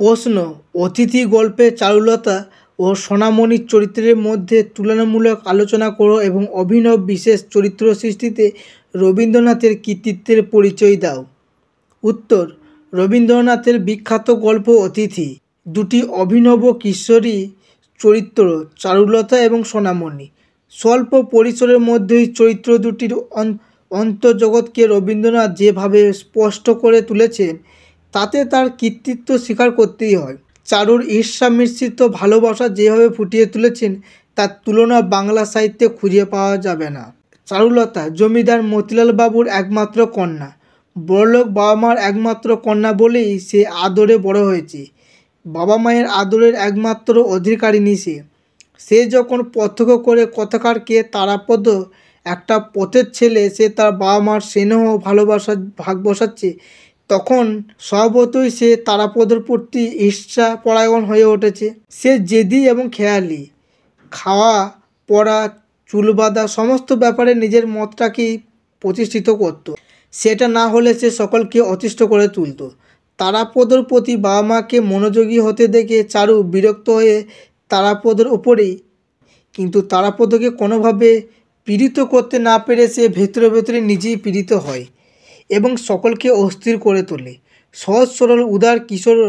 প্রশ্ন, অতিথি গল্পে চারুলতা ও সোনামণির চরিত্রের মধ্যে তুলনামূলক আলোচনা করো এবং অভিনব বিশেষ চরিত্র সৃষ্টিতে রবীন্দ্রনাথের কৃতিত্বের পরিচয় দাও। উত্তর, রবীন্দ্রনাথের বিখ্যাত গল্প অতিথি দুটি অভিনব কিশোরী চরিত্র চারুলতা এবং সোনামণি। স্বল্প পরিসরের মধ্যেই চরিত্র দুটির অন্তর্জগৎকে রবীন্দ্রনাথ যেভাবে স্পষ্ট করে তুলেছেন তাতে তার কৃতিত্ব স্বীকার করতেই হয়। চারুর ঈর্ষা মিশ্রিত ভালোবাসা যেভাবে ফুটিয়ে তুলেছেন তার তুলনা বাংলা সাহিত্যে খুঁজে পাওয়া যাবে না। চারুলতা জমিদার মতিলাল বাবুর একমাত্র কন্যা। বড়লোক বাবা মার একমাত্র কন্যা বলেই সে আদরে বড় হয়েছে। বাবা মায়ের আদরের একমাত্র অধিকারিণী সে যখন প্রত্যক্ষ করে কথাকার কে তারাপদ একটা পথের ছেলে, সে তার বাবা মার স্নেহ ভালোবাসার ভাগ বসাচ্ছে, তখন স্বভাবতই সে তারাপদর প্রতি ঈর্ষা পরায়ণ হয়ে উঠেছে। সে জেদি এবং খেয়ালি, খাওয়া পড়া চুল বাঁধা সমস্ত ব্যাপারে নিজের মতটাকেই প্রতিষ্ঠিত করত। সেটা না হলে সে সকলকে অতিষ্ঠ করে তুলত। তারাপদর প্রতি বাবা মাকে মনোযোগী হতে দেখে চারু বিরক্ত হয়ে তারাপদর ওপরেই, কিন্তু তারাপদকে কোনোভাবে পীড়িত করতে না পেরে সে ভেতরে ভেতরে নিজেই পীড়িত হয় এবং সকলকে অস্থির করে তোলে। সহজ সরল উদার কিশোর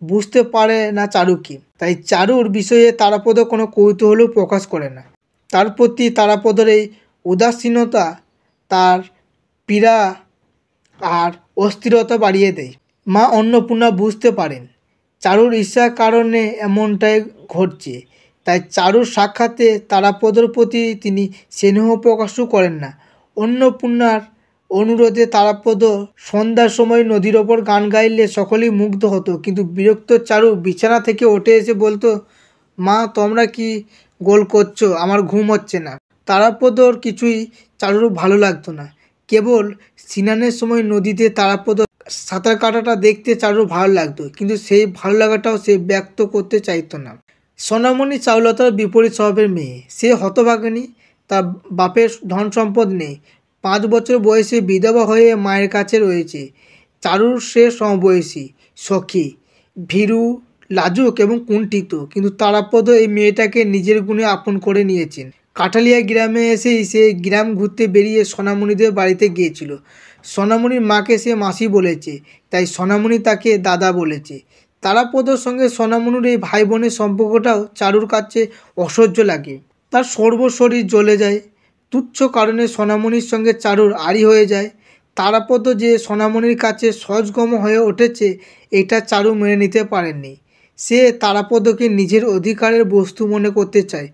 বুঝতে পারে না চারুকে, তাই চারুর বিষয়ে তারাপদ কোনো কৌতূহলও প্রকাশ করে না। তার প্রতি তারাপদর এই উদাসীনতা তার পীড়া আর অস্থিরতা বাড়িয়ে দেয়। মা অন্নপূর্ণা বুঝতে পারেন চারুর ঈর্ষার কারণে এমনটাই ঘটছে, তাই চারুর সাক্ষাতে তারাপদর প্রতি তিনি স্নেহ প্রকাশও করেন না। অন্নপূর্ণার অনুরোধে তারাপদ সন্ধ্যার সময় নদীর ওপর গান গাইলে সকলেই মুগ্ধ হতো, কিন্তু বিরক্ত চারু বিছানা থেকে উঠে এসে বলতো, মা তোমরা কি গোল করছো, আমার ঘুম হচ্ছে না। তারাপদর কিছুই চারুর ভালো লাগতো না। কেবল স্নানের সময় নদীতে তারাপদ সাঁতার কাটাটা দেখতে চারুর ভালো লাগতো, কিন্তু সেই ভালো লাগাটাও সে ব্যক্ত করতে চাইতো না। সোনামণি চারুলতার বিপরীত স্বভাবের মেয়ে। সে হতভাগিনী, তার বাপের ধন সম্পদ নেই, 5 বছর বয়সে বিধবা হয়ে মায়ের কাছে রয়েছে। চারুর সে সমবয়সী, সখী, ভীরু, লাজুক এবং কুণ্ঠিত, কিন্তু তারাপদ এই মেয়েটাকে নিজের গুণে আপন করে নিয়েছেন। কাঠালিয়া গ্রামে এসেই সে গ্রাম ঘুরতে বেরিয়ে সোনামণিদের বাড়িতে গিয়েছিল। সোনামণির মাকে সে মাসি বলেছে, তাই সোনামণি তাকে দাদা বলেছে। তারাপদর সঙ্গে সোনামণির এই ভাই বোনের সম্পর্কটাও চারুর কাছে অসহ্য লাগে। তার সর্বশরীর জ্বলে যায়। তুচ্ছ কারণে সোনামণির সঙ্গে চারুর আড়ি হয়ে যায়। তারাপদ যে সোনামণির কাছে সহজগম্য হয়ে উঠেছে এটা চারু মেনে নিতে পারেননি। সে তারাপদকে নিজের অধিকারের বস্তু মনে করতে চায়,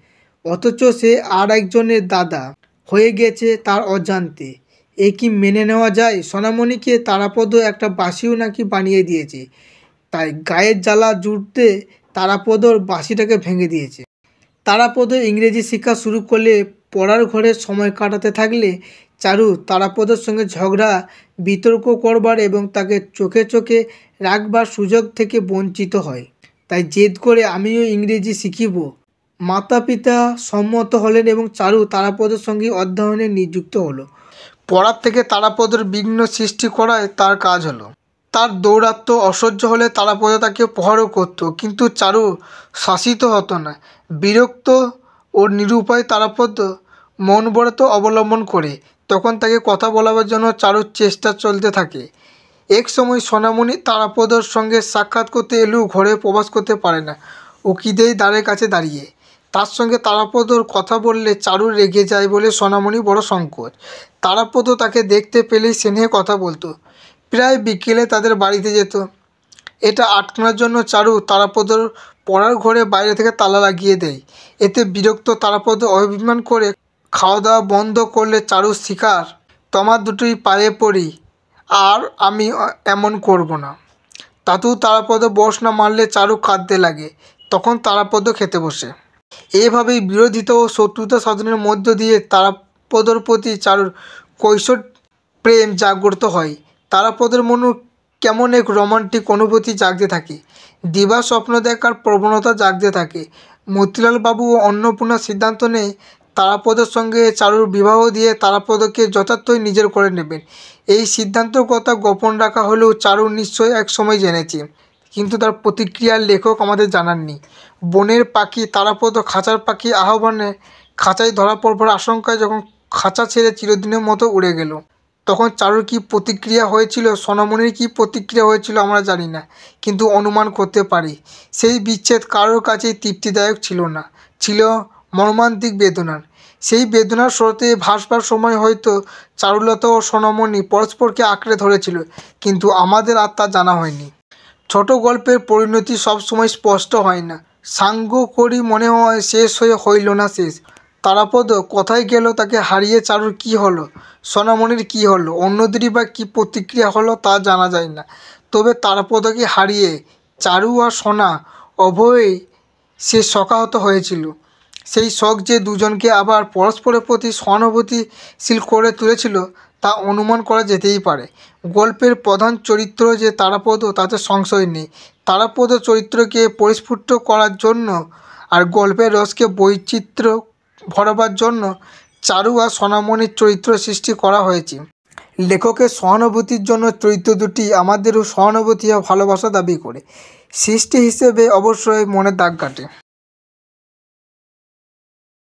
অথচ সে আর একজনের দাদা হয়ে গেছে তার অজান্তে। এ কি মেনে নেওয়া যায়? সোনামণিকে তারাপদ একটা বাঁশিও নাকি বানিয়ে দিয়েছে, তাই গায়ের জ্বালা জুড়তে তারাপদর বাঁশিটাকে ভেঙে দিয়েছে। তারাপদ ইংরেজি শিক্ষা শুরু করলে পড়ার ঘরে সময় কাটাতে থাকলে চারু তারাপদর সঙ্গে ঝগড়া বিতর্ক করবার এবং তাকে চোখে চোখে রাখবার সুযোগ থেকে বঞ্চিত হয়। তাই জেদ করে আমিও ইংরেজি শিখিব। মাতা পিতা সম্মত হলেন এবং চারু তারাপদর সঙ্গে অধ্যয়নে নিযুক্ত হলো। পড়ার থেকে তারাপদর বিঘ্ন সৃষ্টি করাই তার কাজ হলো। তার দৌরাত্ম্য অসহ্য হলে তারাপদ তাকে প্রহারও করত, কিন্তু চারু শাসিত হতো না। বিরক্ত ও নিরুপায় তারাপদ মৌনব্রত অবলম্বন করে, তখন তাকে কথা বলাবার জন্য চারুর চেষ্টা চলতে থাকে। এক সময় সোনামণি তারাপদর সঙ্গে সাক্ষাৎ করতে এলেও ঘরে প্রবেশ করতে পারে না, উকি দেয় দ্বারের কাছে দাঁড়িয়ে। তার সঙ্গে তারাপদর কথা বললে চারু রেগে যায় বলে সোনামণি বড় সংকোচ। তারাপদ তাকে দেখতে পেলেই স্নেহে কথা বলতো। প্রায় বিকেলে তাদের বাড়িতে যেত। এটা আটকানোর জন্য চারু তারাপদর পড়ার ঘরে বাইরে থেকে তালা লাগিয়ে দেয়। এতে বিরক্ত তারাপদ অভিমান করে খাওয়া দাওয়া বন্ধ করলে চারু শিকার, তোমার দুটোই পায়ে পড়ি, আর আমি এমন করব না। তাতেও তারাপদ বস না মারলে চারু কাঁদতে লাগে। তখন তারাপদ খেতে বসে। এভাবেই বিরোধিতা ও শত্রুতা সাধনের মধ্য দিয়ে তারাপদর প্রতি চারুর কৈশোর প্রেম জাগ্রত হয়। তারাপদের মনে কেমন এক রোমান্টিক অনুভূতি জাগতে থাকে, দিবা স্বপ্ন দেখার প্রবণতা জাগতে থাকে। মতিলাল বাবু ও অন্নপূর্ণা সিদ্ধান্ত নেয় তারাপদের সঙ্গে চারুর বিবাহ দিয়ে তারাপদকে যথার্থই নিজের করে নেবেন। এই সিদ্ধান্তের কথা গোপন রাখা হলেও চারু নিশ্চয়ই এক সময় জেনেছে। কিন্তু তার প্রতিক্রিয়ার লেখক আমাদের জানাননি। বনের পাখি তারাপদ খাঁচার পাখি আহ্বানে খাঁচায় ধরা পড়বার আশঙ্কায় যখন খাঁচা ছেড়ে চিরদিনের মতো উড়ে গেল, তখন চারুর কী প্রতিক্রিয়া হয়েছিল, সোনামণির কী প্রতিক্রিয়া হয়েছিল আমরা জানি না, কিন্তু অনুমান করতে পারি সেই বিচ্ছেদ কারোর কাছেই তৃপ্তিদায়ক ছিল না, ছিল মর্মান্তিক বেদনার। সেই বেদনার স্রোতে ভাসবার সময় হয়তো চারুলতা ও সোনামণি পরস্পরকে আঁকড়ে ধরেছিল, কিন্তু আমাদের আর তা জানা হয়নি। ছোট গল্পের পরিণতি সবসময় স্পষ্ট হয় না। সাঙ্গ করি মনে হয় শেষ হয়ে হইল না শেষ। তারাপদ কোথায় গেল, তাকে হারিয়ে চারুর কী হলো, সোনামণির কী হলো, অন্যদেরই বা কী প্রতিক্রিয়া হলো তা জানা যায় না। তবে তারাপদকে হারিয়ে চারু আর সোনা উভয়েই সে শোকাহত হয়েছিল। সেই শোক যে দুজনকে আবার পরস্পরের প্রতি সহানুভূতিশীল করে তুলেছিল তা অনুমান করা যেতেই পারে। গল্পের প্রধান চরিত্র যে তারাপদ তাতে সংশয় নেই। তারাপদ চরিত্রকে পরিস্ফুট করার জন্য আর গল্পের রসকে বৈচিত্র্য ভরবার জন্য চারু আর সোনামণির চরিত্র সৃষ্টি করা হয়েছে। লেখকের সহানুভূতির জন্য চরিত্র দুটি আমাদেরও সহানুভূতি ও ভালোবাসা দাবি করে। সৃষ্টি হিসেবে অবশ্যই মনে দাগ কাটে।